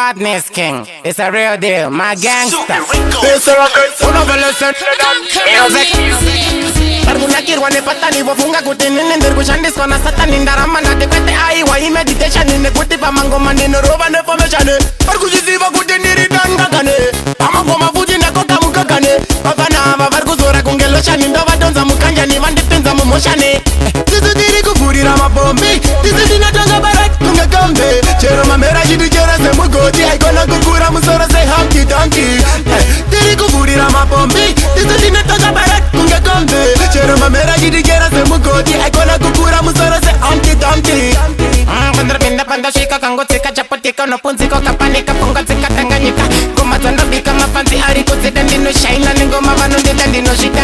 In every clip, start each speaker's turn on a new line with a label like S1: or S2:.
S1: Badness King, it's a real deal, my gangster. Barguna kirwane patani wafunga kutinini ndirgushandi skona satani ndaramana tekwete aiwa meditation ine kuti pamango maneno rova information barkujiziva kuti ndiri dangakane amagoma futi ndakota mukakane vafana ava vari kuzora kungelo shani ndovatonza mukanjani vandipinza mumoshane tisu tiri kuvhurira mabombi tisu tinotanga barat kungekombe chero mamera chiti chero semugoti aikona kukura musoro sehamki donki tiri kuvhurira mabombi tisu tinotanga barat kungekombe chero mamera chiti chero semugoti aikona kukura musoro sehamki donki pandapinda pandashika kangotsika chapotika nopunzika kapanika pungotsika tanganyika kumadzandobika mafanzi ari kudzida ndinoshaina nengoma vanondida ndinoshita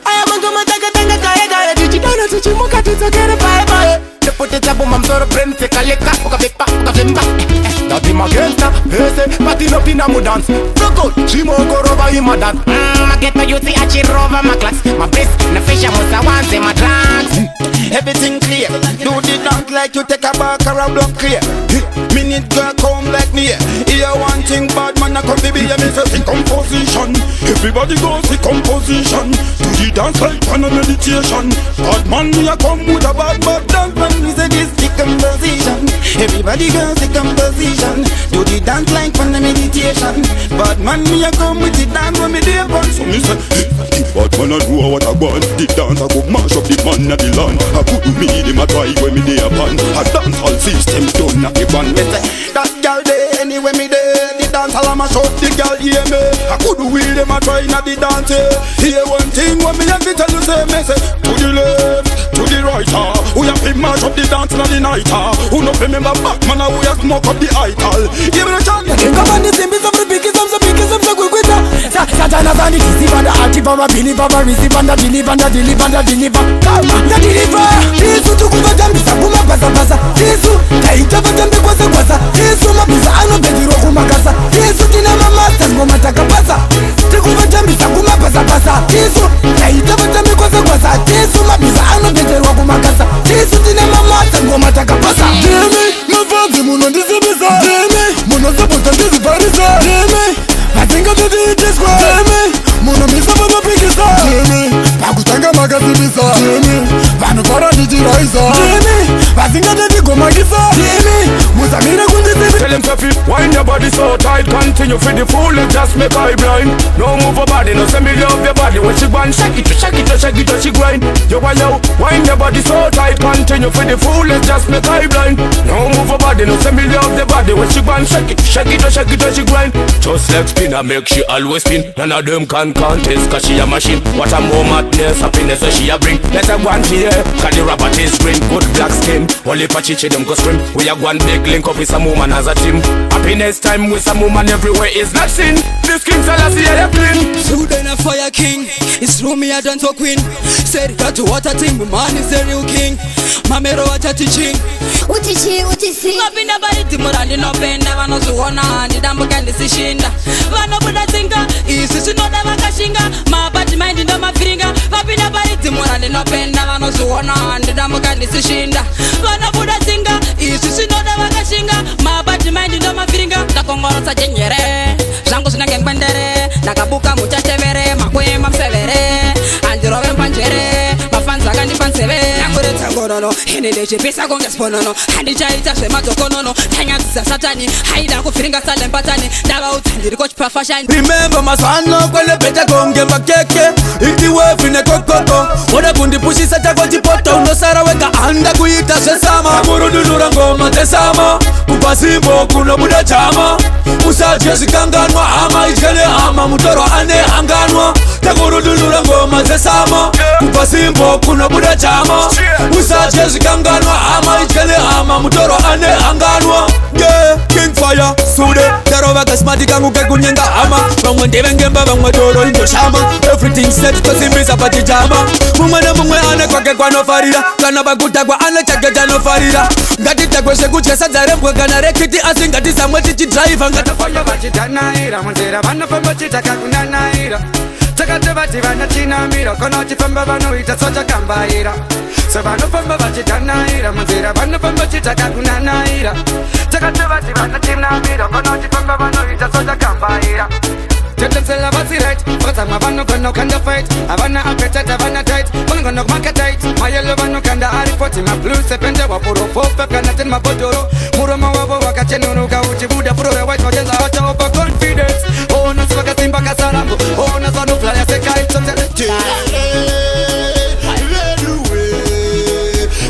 S1: aya mangoma takatanga kayekaya tichidana tichimuka tidzokere paepae ndopotedza buma msoro brem tekaleka ukavipa ukavimba ndatimagenta vese patinopinda mudansi roko chimokorova imadance mageto yuti achirova maclass mabris nafisha musawanze madrugs.
S2: Everything clear. Do the dance like you take a back or a block clear. Minute girl come like me. Here one thing bad man a come to be a me say composition. Everybody go see composition. Do the dance like one a meditation. Bad man me a come with a bad dance man me say this the composition. Everybody go see composition. Do the dance like one a meditation. Bad man me a come with the dance when me dey upon. So me say bad man a do what I want. The dance I go mash up the man at the land. I couldn't meet him a try when me dey upon. A dance all system done at the band. Me say that girl dey anyway me dey. The dance all a mash up the girl hear me. I couldn't with them a try at the dance. Hear one thing when me have to tell you say me say to the left, to the right. We have to mash up the dance in the night. Who no remember back man we have smoke up the ital. Give me a chance.
S3: Come on, this is the biggest of the biggest of the quick. Satana Sani receive and the Atiba believe and receive and the deliver and the deliver and the deliver. The deliver. Yesu tukuva jambi sabuma baza baza. Yesu kaita vatambi kwaza kwaza. Yesu mabiza ano bediro kumakasa. Yesu tina mama ngoma takapasa. Tukuva jambi sabuma baza baza. Yesu kaita vatambi kwaza kwaza. Yesu mabiza ano bediro kumakasa. Yesu tina mama ngoma takapasa. Deme mavanzi muno ndizibiza. Deme muno zabuta ndizibarisa. Deme Bazinga tete itiswa Deme Muno misa baba pikisa Deme Bakutanga magazibisa Deme Vanu kora dijiraisa Deme Bazinga tete gomagisa Deme Musamira kundisibi
S4: Tell him Sophie, wind your body so tight. Continue for the fool, just make eye blind. No move your body, no send me love your body. When she grind, shake it, shake it, shake it, she grind. Yo, wind your body so tight. Continue for the fool, just make eye blind. No move your body, no send me love the body. When she grind, shake it, shake it, shake it, she grind. Just like spinner, make she always spin. None of them can contest, cause she a machine. What a more madness, happiness, so she a bring. Let her go and fear, cause the rapper is green. Good black skin, only for chichi them go scream. We are one big link up with some woman as a team. Happiness time with some woman everywhere is not sin. This King Selassie I clean.
S5: Sudan a fire king, it's true me I don't talk queen. Said that what a thing, man is the real king. Mamero what a teaching.
S6: Utichi, utisi.
S5: Mapinda bari timurali no penda. Vano zuona, nidambu kandi sishinda. Vano buda tinga, isi sinoda vakashinga. Mabati mind ndo mafiringa. Mapinda bari timurali no penda. Vano zuona, nidambu kandi sishinda. Vano buda tinga, isi sinoda vakashinga. Mabati mind ndo mafiringa. Takongorosa jenyere, zangu sinange mbendere. Nakabuka muchachevere, makwema msevere. Andirove mpanjere, mafanza kandi panseve. Nakure tangonono, hineleche pisa konge sponono. Handichaita shema tokonono, tanya tisa satani. Haida kufiringa sale mpatani, dava utandiri koch profashani.
S3: Remember masano kwele pete konge makeke. Iti wefine kokoko. Oda kundi pushi sata kwa jipoto. Unosara weka anda kuita sesama. Kamuru nura ngoma tesama. Upasimbo kuno muda chama. Usaje sikanganwa ama ichele ama. Mutoro ane anganwa. Kamuru nura ngoma tesama. Upasimbo kuno muda chama. Usaje sikanganwa ama ichele ama. Mutoro ane anganwa. Yeah, King Fire, Sude. Darova kasmati kangu kekunyenga ama. Bangwe ndevengemba bangwe doro indo shama. Everything set kosimbiza pati jama. Mumwe na mumwe ane kwake kwa no farira. Kana bakuta kwa ane chake jano farira. Ngati takwe shekuche sadzarembwe kana rekiti asi ngati samwe chichi driver. Ngati
S7: Faya vachitanaira, munzira vanofamba chitaka kunanaira. Takati vati vanachinamira, kono chifamba vanoita sochakambaira. So vanofamba vachitanaira munzira vanofamba chitakakunanaira takatevati vanatinamira vanotifamba vanoita sotakambaira Tetensela vasi right Vatama vano gonna kanda fight Havana appetite, havana tight Vano gonna market tight My yellow vano kanda haripoti My blue sepende wapuro Fope kanaten mapotoro Muroma wabo wakachenunuka Uchibuda puro white Wajenza hata over confidence Oh naswaka simba kasarambo Oh naswanu flyer seka it's something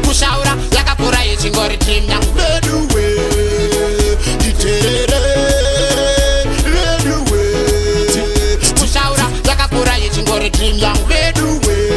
S1: Kushaura yakakura yechingori team yang Redway Diterere Chingori dream young Redway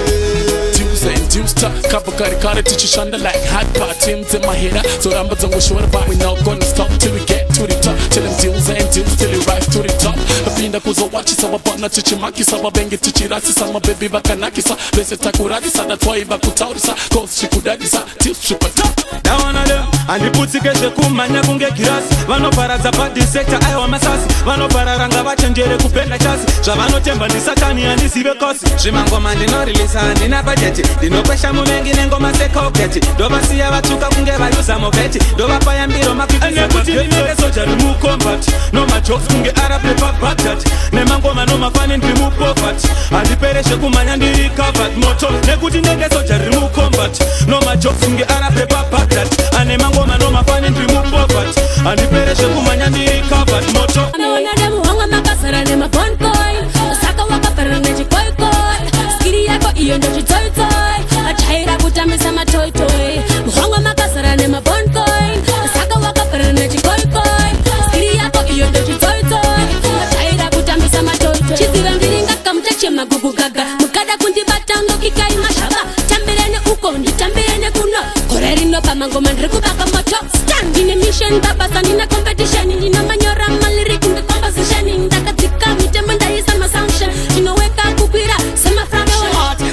S8: Tunes and tunes to cover kari tichishanda like hot pot Tim's in my head so ramba zongo short but we not gonna stop till we get to the top Till them deals and deals till we rise to the top Apinda kuzo wachi sawa bana tichimaki sawa bengi tichirasi sama baby bakanaki sa Lese takuradi sa that's why bakutauri sa Cause shikudadi sa till shipata
S9: Dawana dem andiputsikeshe kumanya kunge kirasi vanoparadza padisector aiwa masasi vanopararanga vachenjere kupenda chasi zvavanotemba ndisatani handizive kosi zvimangoma ndinorilisa handina bajeti ndinokwesha muvengi nengoma sekoketi ndovasiya vatsvuka kunge vayuza moveti ndovapaya mbiro makwinekuti ndinenge soja rimucombat nomajokes kunge arabe pabagdad nemangoma nomafani ndiri mupovert handipereshe kumanya ndiri covered moto nekuti ndenge soja rimucombat nomajokes kunge arabe pabagdad anemangoma nomafani ndiri mupovert handipereshe kumanya ndiri covered moto
S6: Naona demu wanga makasara nema boncoin Usaka wakapera nechikoikoi Skiri yako iyo ndo chitoitoi Achaira kutamisa matoitoi Muhanga makasara nema boncoin Usaka wakapera nechikoikoi Skiri yako iyo ndo chitoitoi Achaira kutamisa matoitoi Chiziva mviringa kamtache magugu gaga Mukada kundibatango kikai mashaba Tambirene uko nditambirene kuno Korerino pamangoma ndrikubaka moto Stand in a mission babasa nina competition Nina manyora maliri kunde composition Ndakatika mitemanda isa masanction Chinoweka kupira sema fraction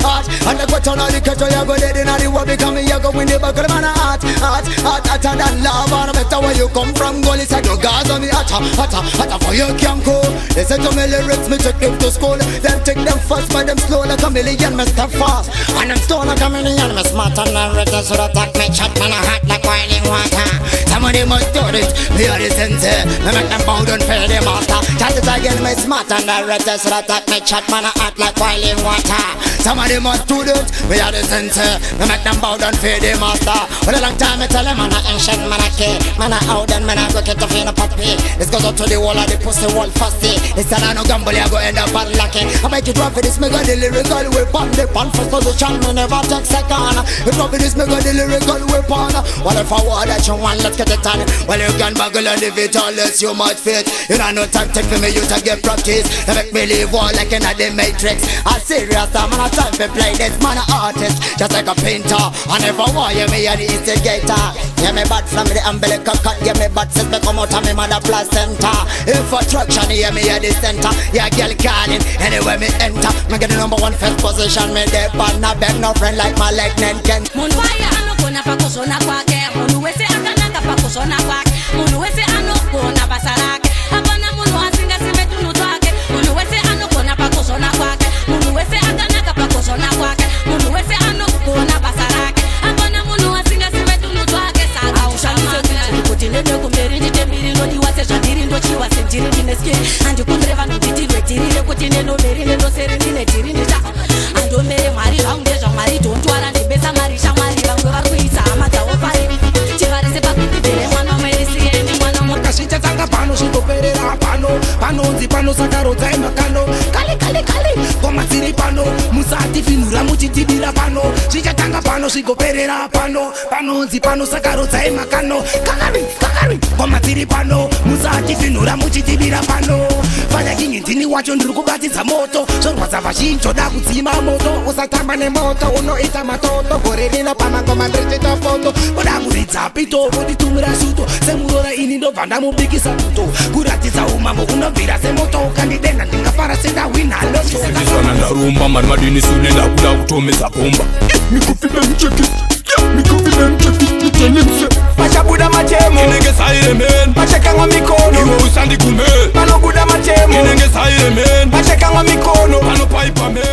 S3: Hot, and I go turn on the kettle, you go dead in the war because me, you go win the battle, man, hotter than lava, no matter where you come from, goal is like no gas on me, hotter for you can't go. Listen to me lyrics, me take them to school, then take them fast, but them slow like a million, me step fast, and them stone like a million, me smart and I'm ready, so attack me chat, man, I hot like boiling water. Somebody must do it, me are the sensei, me make them bow down for the master. Chat it again, me smart and I'm ready, so attack me chat, man, I hot like boiling water. Somebody must do it, me are the sensei, me make them bow down for the master. For a long time, me tell them, man, I ancient, man, I care, man, I out and man, I go get the fin of puppy. This goes up to the wall of the pussy wall fasty. This time I no gamble, I go end up unlucky. I bet you drop for this, me got the lyrical weapon. The pan first position, me never take second. You drop for this, me got the lyrical weapon. Well, if I want that you want, let's get it on. Well, you can bagel and live it unless you might fit. You know, no tactic for me, you to get practice. You make me live all like in the Matrix. I'm serious, I'm on a time to play this, man, an artist. Just like a painter. I never want you, me an instigator. Yeah, me bad from the umbilical cut. Yeah, me bad since me come out of me mother placenta. Infrastructure, yeah, me at the center. Yeah, girl calling, anywhere me enter. Me get the #1 first position. Me there, but not beg no friend like my leg Ken.
S5: Munwaya anokona pakusona kwake Munu wese akanaka pakusona kwake Munu wese anokona basarake Hapana munu asinga simetunu twake Munu wese anokona pakusona kwake Munu wese akanaka pakusona kwake Munu wese anokona basarake Hapana munu asinga simetunu twake Saka ushanise kuti kuti nene kumberi Nditembiri nodi wase jandiri ndochiwa sentiri Ndineske andi kundreva nditi lwetirire Kuti neno meri neno seri ndine tiri ndita Ando mere mwari zvaunge mwari tontwara Ndibesa mari shamari vangwe varkuisa amadawo pari Chivarise pakutibere mwana umerisieni mwana
S1: Makashita tanga pano zvitoperera pano Panonzi pano sakarodza emakano Kali Koma dziri pano Musati finura muchitibira pano Zvichatanga pano zvigoperera pano Panonzi pano sakarodza emakano Kakari Koma dziri pano Musati finura muchitibira pano Fanya kingi ndini wacho ndiri kubatidza moto Zvorwadza vazhinji toda kudzima moto Usatamba nemoto unoita matoto Gore rino pamangoma ndirichita foto Oda kuridza pito Voditumira shuto Semurora ini ndobva ndamubikisa puto Kuratidza umambo unobvira semoto Ukandidenda ndingafara sendawina loto
S4: Sivizana ndarumba mari madini sune ndakuda kutomedza bomba Mikufime mcheki Mitenimse
S7: Machabuda matemo
S4: Inenge saire men
S7: Machekangwa mikono
S4: Iwo usandi kume
S7: Panobuda matemo
S4: Inenge saire men
S7: Machekangwa mikono
S4: Pano paipa men